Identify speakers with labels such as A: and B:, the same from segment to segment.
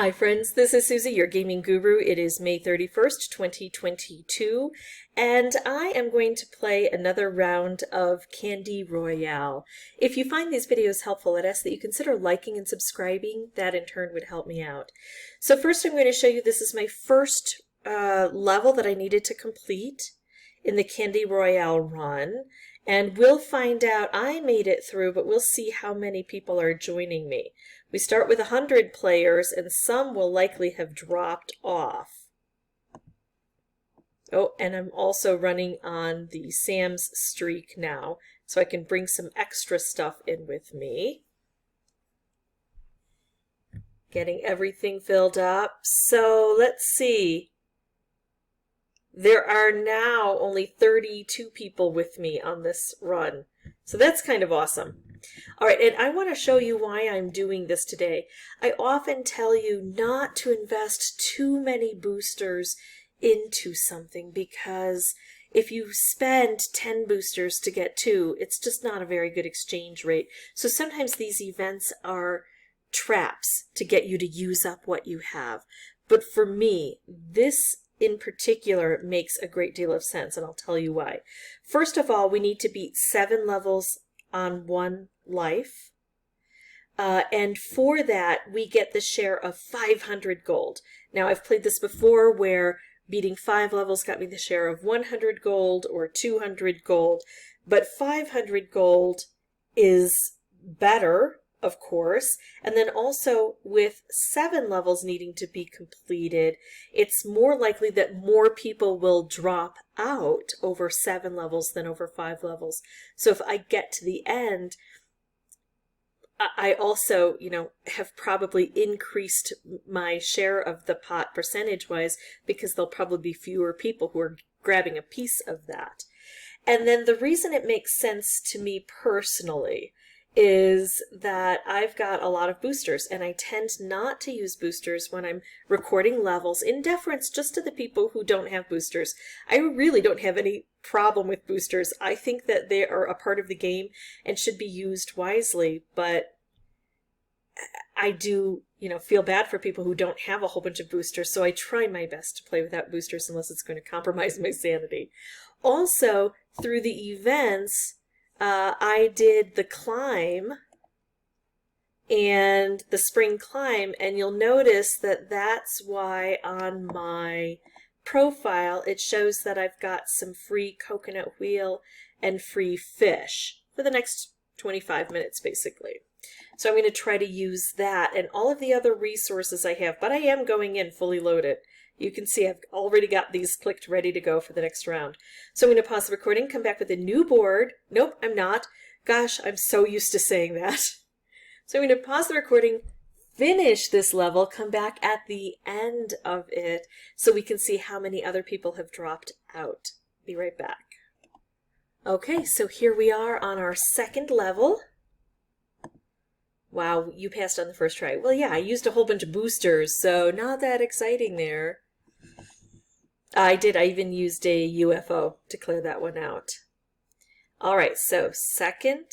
A: Hi friends, this is Suzy, your gaming guru. It is May 31st, 2022, and I am going to play another round of Candy Royale. If you find these videos helpful, I'd ask that you consider liking and subscribing. That in turn would help me out. So first I'm going to show you this is my first level that I needed to complete in the Candy Royale run. And we'll find out, I made it through, but we'll see how many people are joining me. We start with 100 players, and some will likely have dropped off. Oh, and I'm also running on the Sam's streak now, so I can bring some extra stuff in with me. Getting everything filled up. So let's see. There are now only 32 people with me on this run. So that's kind of awesome. All right, and I want to show you why I'm doing this today. I often tell you not to invest too many boosters into something because if you spend 10 boosters to get 2, it's just not a very good exchange rate. So sometimes these events are traps to get you to use up what you have. But for me, this in particular makes a great deal of sense, and I'll tell you why. First of all, we need to beat 7 levels on 1 life. And for that, we get the share of 500 gold. Now, I've played this before where beating 5 levels got me the share of 100 gold or 200 gold, but 500 gold is better, of course, and then also with 7 levels needing to be completed, it's more likely that more people will drop out over 7 levels than over 5 levels. So if I get to the end, I also, have probably increased my share of the pot percentage-wise because there'll probably be fewer people who are grabbing a piece of that. And then the reason it makes sense to me personally is that I've got a lot of boosters, and I tend not to use boosters when I'm recording levels in deference just to the people who don't have boosters. I really don't have any problem with boosters. I think that they are a part of the game and should be used wisely, but I do, feel bad for people who don't have a whole bunch of boosters, so I try my best to play without boosters unless it's going to compromise my sanity. Also, through the events, I did the climb and the spring climb, and you'll notice that that's why on my profile it shows that I've got some free coconut wheel and free fish for the next 25 minutes basically. So I'm going to try to use that and all of the other resources I have, but I am going in fully loaded. You can see I've already got these clicked ready to go for the next round. So I'm going to pause the recording, come back with a new board. Nope, I'm not. Gosh, I'm so used to saying that. So I'm going to pause the recording, finish this level, come back at the end of it so we can see how many other people have dropped out. Be right back. Okay, so here we are on our second level. Wow, you passed on the first try. Well, yeah, I used a whole bunch of boosters, so not that exciting there. I did. I even used a UFO to clear that one out. All right, so second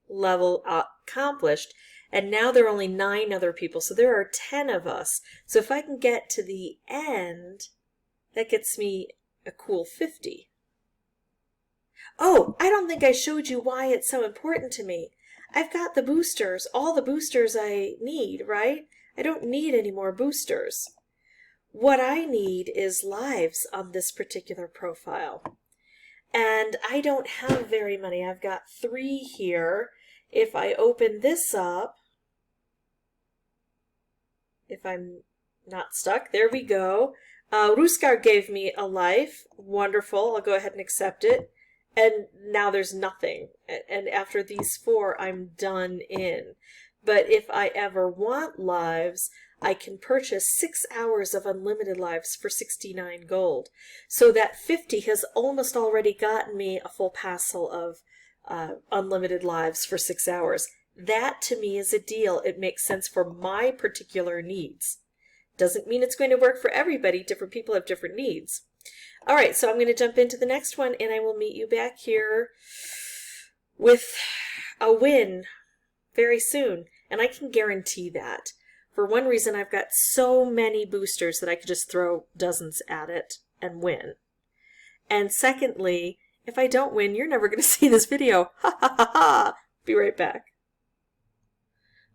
A: level accomplished, and now there are only 9 other people, so there are 10 of us. So if I can get to the end, that gets me a cool 50. Oh, I don't think I showed you why it's so important to me. I've got the boosters, all the boosters I need, right? I don't need any more boosters. What I need is lives on this particular profile. And I don't have very many. I've got 3 here. If I open this up, if I'm not stuck, there we go. Ruskar gave me a life. Wonderful. I'll go ahead and accept it. And now there's nothing. And after these 4, I'm done in. But if I ever want lives, I can purchase 6 hours of unlimited lives for 69 gold. So that 50 has almost already gotten me a full parcel of unlimited lives for 6 hours. That to me is a deal. It makes sense for my particular needs. Doesn't mean it's going to work for everybody. Different people have different needs. All right, so I'm going to jump into the next one, and I will meet you back here with a win very soon. And I can guarantee that. For one reason, I've got so many boosters that I could just throw dozens at it and win. And secondly, if I don't win, you're never going to see this video. Ha ha ha ha! Be right back.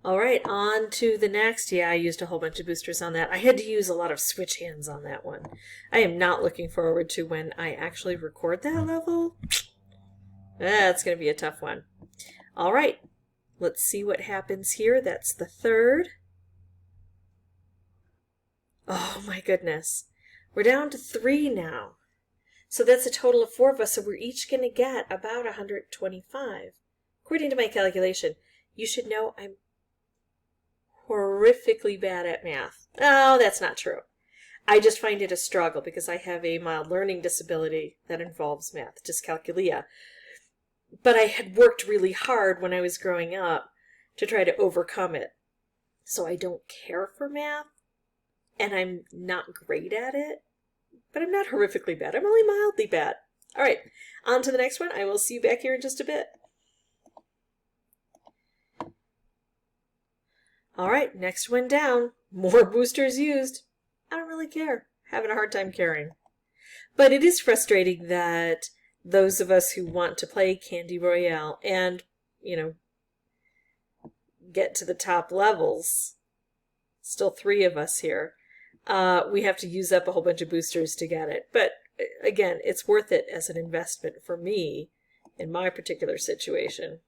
A: Alright, on to the next. Yeah, I used a whole bunch of boosters on that. I had to use a lot of switch hands on that one. I am not looking forward to when I actually record that level. That's going to be a tough one. Alright, let's see what happens here. That's the third. Oh my goodness. We're down to 3 now. So that's a total of 4 of us, so we're each going to get about 125. According to my calculation, you should know I'm horrifically bad at math. Oh, that's not true. I just find it a struggle because I have a mild learning disability that involves math, dyscalculia. But I had worked really hard when I was growing up to try to overcome it. So I don't care for math, and I'm not great at it, but I'm not horrifically bad. I'm only mildly bad. All right, on to the next one. I will see you back here in just a bit. All right, next one down. More boosters used. I don't really care. Having a hard time carrying. But it is frustrating that those of us who want to play Candy Royale and, you know, get to the top levels, still 3 of us here, we have to use up a whole bunch of boosters to get it. But again, it's worth it as an investment for me in my particular situation.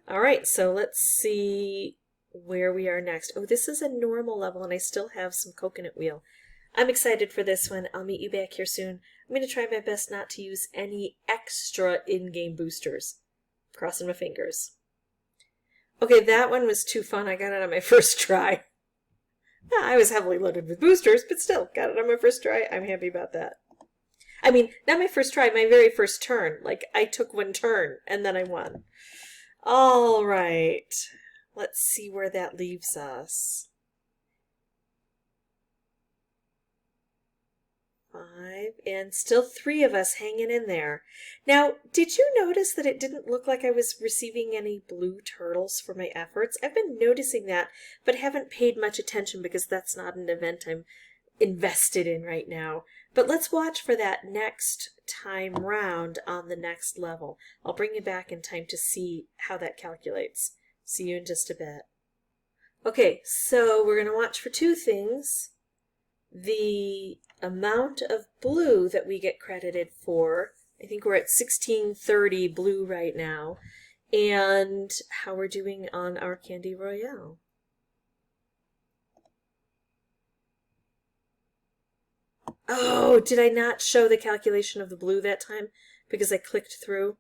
A: All right, so let's see where we are next. Oh, this is a normal level, and I still have some coconut wheel. I'm excited for this one. I'll meet you back here soon. I'm going to try my best not to use any extra in-game boosters. Crossing my fingers. Okay, that one was too fun. I got it on my first try. Yeah, I was heavily loaded with boosters, but still, got it on my first try. I'm happy about that. I mean, not my first try, my very first turn. Like, I took 1 turn, and then I won. All right. Let's see where that leaves us. 5, and still 3 of us hanging in there. Now, did you notice that it didn't look like I was receiving any blue turtles for my efforts? I've been noticing that, but haven't paid much attention because that's not an event I'm invested in right now. But let's watch for that next time round on the next level. I'll bring you back in time to see how that calculates. See you in just a bit. Okay, so we're going to watch for 2 things. The amount of blue that we get credited for. I think we're at 1630 blue right now. And how we're doing on our Candy Royale. Oh, did I not show the calculation of the blue that time because I clicked through?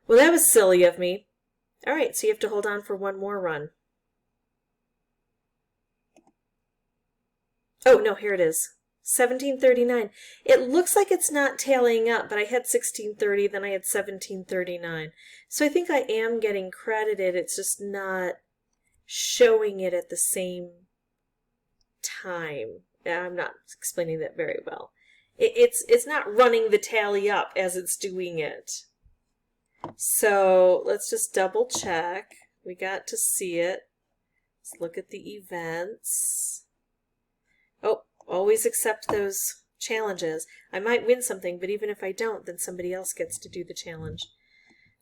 A: Well, that was silly of me. All right, so you have to hold on for 1 more run. Oh, no, here it is. 1739. It looks like it's not tallying up, but I had 1630, then I had 1739. So I think I am getting credited. It's just not showing it at the same time. I'm not explaining that very well. It's not running the tally up as it's doing it. So let's just double check. We got to see it. Let's look at the events. Oh, always accept those challenges. I might win something, but even if I don't, then somebody else gets to do the challenge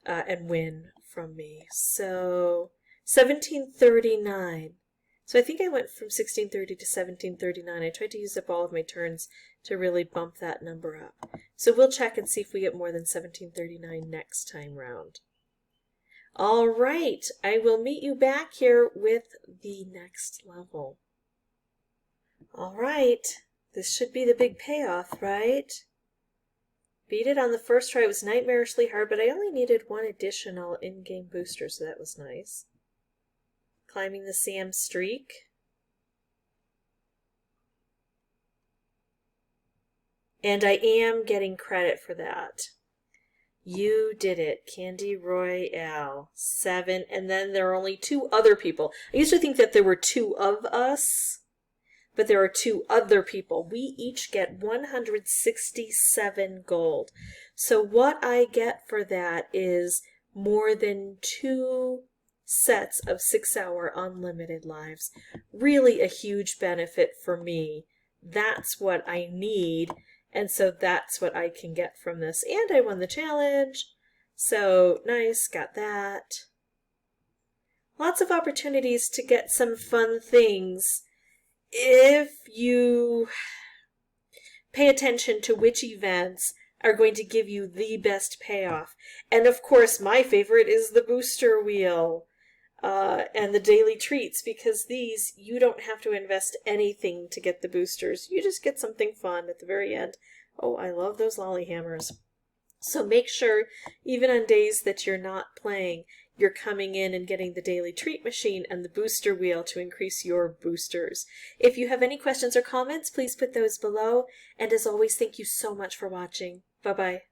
A: and win from me. So 1739. So I think I went from 1630 to 1739. I tried to use up all of my turns to really bump that number up. So we'll check and see if we get more than 1739 next time round. All right, I will meet you back here with the next level. All right, this should be the big payoff, right? Beat it on the first try. It was nightmarishly hard, but I only needed 1 additional in-game booster, so that was nice. Climbing the Sam streak. And I am getting credit for that. You did it. Candy Royale. 7. And then there are only 2 other people. I used to think that there were 2 of us, but there are 2 other people. We each get 167 gold. So what I get for that is more than 2 sets of 6-hour unlimited lives. Really a huge benefit for me. That's what I need, and so that's what I can get from this. And I won the challenge, so nice, got that. Lots of opportunities to get some fun things if you pay attention to which events are going to give you the best payoff. And of course, my favorite is the booster wheel and the daily treats, because these, you don't have to invest anything to get the boosters. You just get something fun at the very end. Oh, I love those lolly hammers. So make sure, even on days that you're not playing, you're coming in and getting the daily treat machine and the booster wheel to increase your boosters. If you have any questions or comments, please put those below. And as always, thank you so much for watching. Bye-bye.